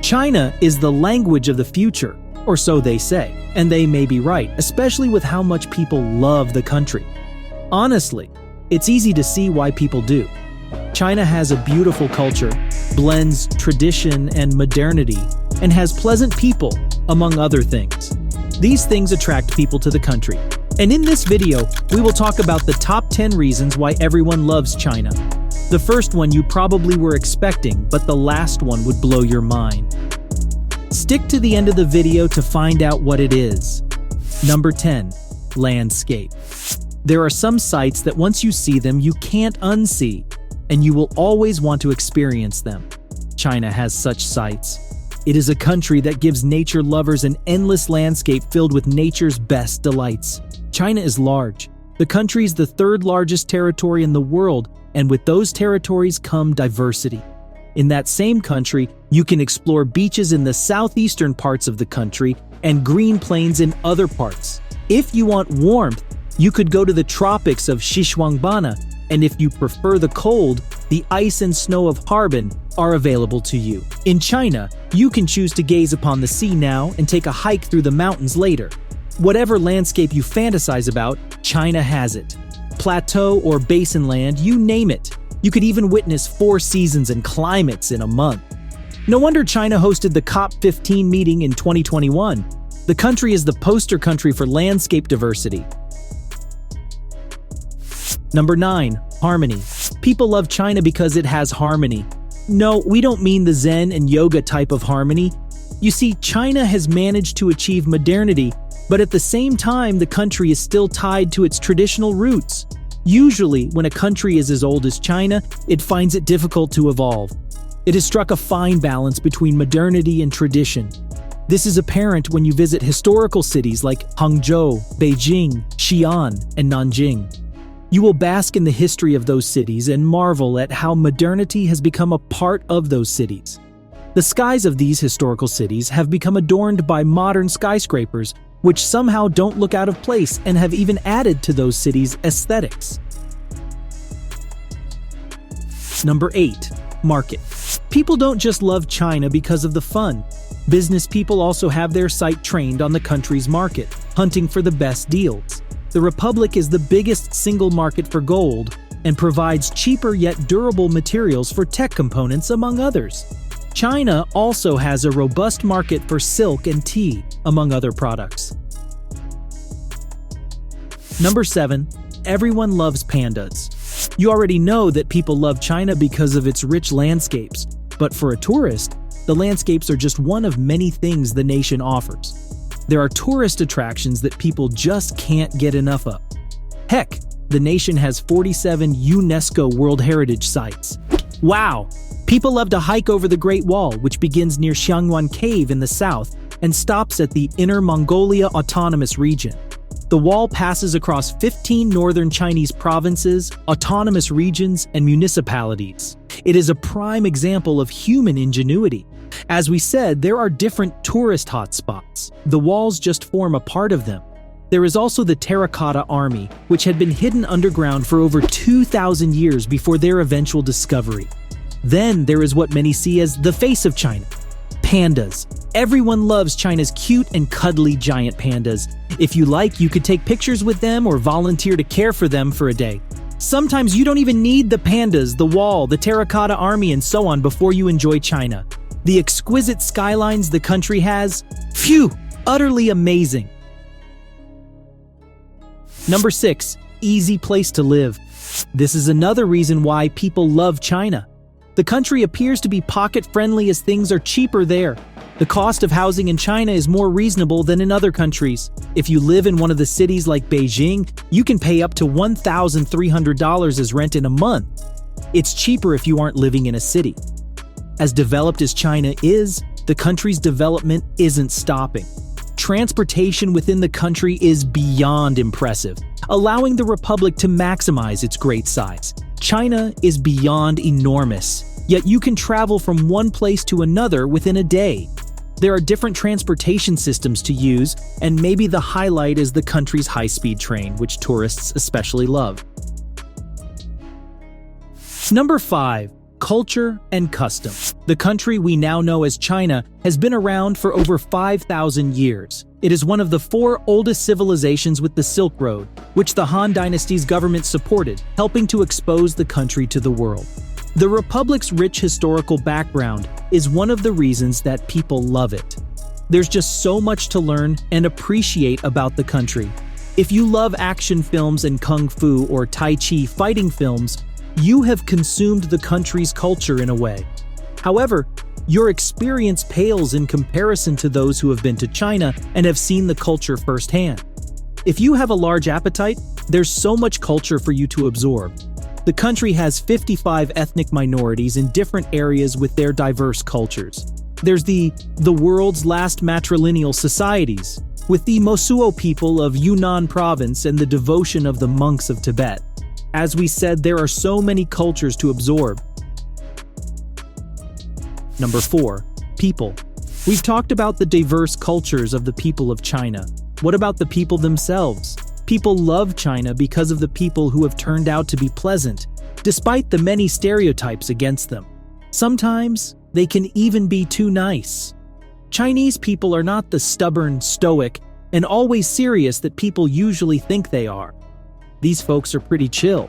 China is the language of the future, or so they say, and they may be right, especially with how much people love the country. Honestly, it's easy to see why people do. China has a beautiful culture, blends tradition and modernity, and has pleasant people, among other things. These things attract people to the country. And in this video, we will talk about the top 10 reasons why everyone loves China. The first one you probably were expecting, but the last one would blow your mind. Stick to the end of the video to find out what it is. Number 10. Landscape. There are some sights that once you see them, you can't unsee, and you will always want to experience them. China has such sights. It is a country that gives nature lovers an endless landscape filled with nature's best delights. China is large. The country is the third largest territory in the world, and with those territories come diversity. In that same country, you can explore beaches in the southeastern parts of the country and green plains in other parts. If you want warmth, you could go to the tropics of Xishuangbanna, and if you prefer the cold, the ice and snow of Harbin are available to you. In China, you can choose to gaze upon the sea now and take a hike through the mountains later. Whatever landscape you fantasize about, China has it. Plateau or basin land, you name it. You could even witness 4 seasons and climates in a month. No wonder China hosted the COP15 meeting in 2021. The country is the poster country for landscape diversity. Number 9. Harmony. People love China because it has harmony. No, we don't mean the Zen and yoga type of harmony. You see, China has managed to achieve modernity, but at the same time, the country is still tied to its traditional roots. Usually, when a country is as old as China, it finds it difficult to evolve. It has struck a fine balance between modernity and tradition. This is apparent when you visit historical cities like Hangzhou, Beijing, Xi'an, and Nanjing. You will bask in the history of those cities and marvel at how modernity has become a part of those cities. The skies of these historical cities have become adorned by modern skyscrapers, which somehow don't look out of place and have even added to those cities' aesthetics. Number 8. Market. People don't just love China because of the fun. Business people also have their sight trained on the country's market, hunting for the best deals. The Republic is the biggest single market for gold and provides cheaper yet durable materials for tech components, among others. China also has a robust market for silk and tea, among other products. Number 7. Everyone loves pandas. You already know that people love China because of its rich landscapes, but for a tourist, the landscapes are just one of many things the nation offers. There are tourist attractions that people just can't get enough of. Heck, the nation has 47 UNESCO World Heritage Sites. Wow! People love to hike over the Great Wall, which begins near Xiangyuan Cave in the south and stops at the Inner Mongolia Autonomous Region. The wall passes across 15 northern Chinese provinces, autonomous regions, and municipalities. It is a prime example of human ingenuity. As we said, there are different tourist hotspots. The walls just form a part of them. There is also the Terracotta Army, which had been hidden underground for over 2,000 years before their eventual discovery. Then there is what many see as the face of China. Pandas. Everyone loves China's cute and cuddly giant pandas. If you like, you could take pictures with them or volunteer to care for them for a day. Sometimes you don't even need the pandas, the wall, the Terracotta Army, and so on before you enjoy China. The exquisite skylines the country has, phew, utterly amazing. Number 6. Easy place to live. This is another reason why people love China. The country appears to be pocket-friendly as things are cheaper there. The cost of housing in China is more reasonable than in other countries. If you live in one of the cities like Beijing, you can pay up to $1,300 as rent in a month. It's cheaper if you aren't living in a city. As developed as China is, the country's development isn't stopping. Transportation within the country is beyond impressive, allowing the Republic to maximize its great size. China is beyond enormous, yet you can travel from one place to another within a day. There are different transportation systems to use, and maybe the highlight is the country's high-speed train, which tourists especially love. Number 5. culture and custom. The country we now know as China has been around for over 5,000 years. It is one of the 4 oldest civilizations with the Silk Road, which the Han Dynasty's government supported, helping to expose the country to the world. The Republic's rich historical background is one of the reasons that people love it. There's just so much to learn and appreciate about the country. If you love action films and kung fu or tai chi fighting films, you have consumed the country's culture in a way. However, your experience pales in comparison to those who have been to China and have seen the culture firsthand. If you have a large appetite, there's so much culture for you to absorb. The country has 55 ethnic minorities in different areas with their diverse cultures. There's the world's last matrilineal societies, with the Mosuo people of Yunnan province and the devotion of the monks of Tibet. As we said, there are so many cultures to absorb. Number 4. People. We've talked about the diverse cultures of the people of China. What about the people themselves? People love China because of the people who have turned out to be pleasant, despite the many stereotypes against them. Sometimes, they can even be too nice. Chinese people are not the stubborn, stoic, and always serious that people usually think they are. These folks are pretty chill.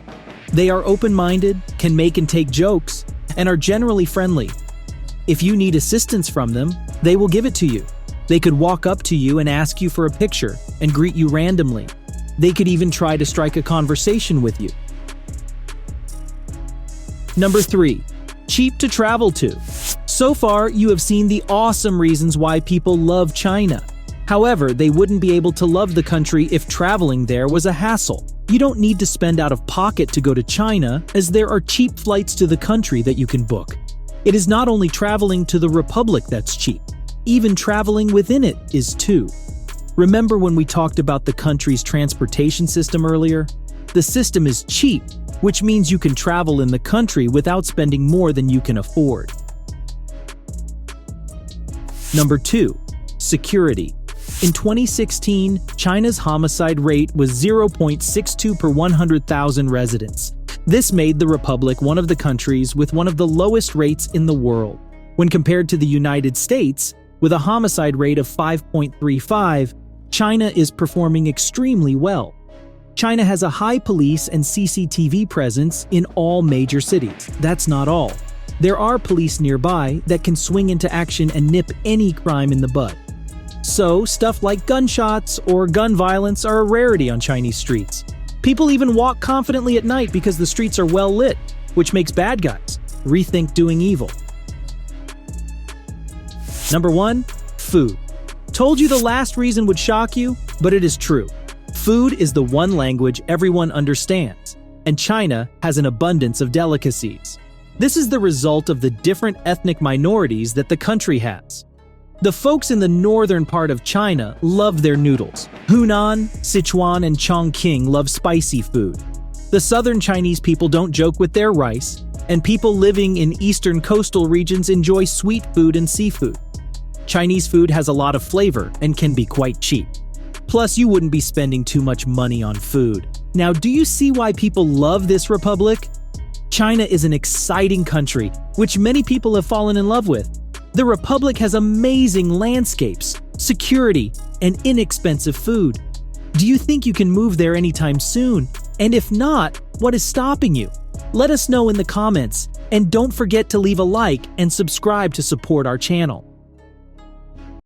They are open-minded, can make and take jokes, and are generally friendly. If you need assistance from them, they will give it to you. They could walk up to you and ask you for a picture and greet you randomly. They could even try to strike a conversation with you. Number 3. Cheap to travel to. So far, you have seen the awesome reasons why people love China. However, they wouldn't be able to love the country if traveling there was a hassle. You don't need to spend out of pocket to go to China, as there are cheap flights to the country that you can book. It is not only traveling to the Republic that's cheap, even traveling within it is too. Remember when we talked about the country's transportation system earlier? The system is cheap, which means you can travel in the country without spending more than you can afford. Number 2. Security. In 2016, China's homicide rate was 0.62 per 100,000 residents. This made the Republic one of the countries with one of the lowest rates in the world. When compared to the United States, with a homicide rate of 5.35, China is performing extremely well. China has a high police and CCTV presence in all major cities. That's not all. There are police nearby that can swing into action and nip any crime in the bud. So, stuff like gunshots or gun violence are a rarity on Chinese streets. People even walk confidently at night because the streets are well lit, which makes bad guys rethink doing evil. Number 1. Food. Told you the last reason would shock you, but it is true. Food is the one language everyone understands, and China has an abundance of delicacies. This is the result of the different ethnic minorities that the country has. The folks in the northern part of China love their noodles. Hunan, Sichuan, and Chongqing love spicy food. The southern Chinese people don't joke with their rice, and people living in eastern coastal regions enjoy sweet food and seafood. Chinese food has a lot of flavor and can be quite cheap. Plus, you wouldn't be spending too much money on food. Now, do you see why people love this republic? China is an exciting country, which many people have fallen in love with. The Republic has amazing landscapes, security, and inexpensive food. Do you think you can move there anytime soon? And if not, what is stopping you? Let us know in the comments, and don't forget to leave a like and subscribe to support our channel.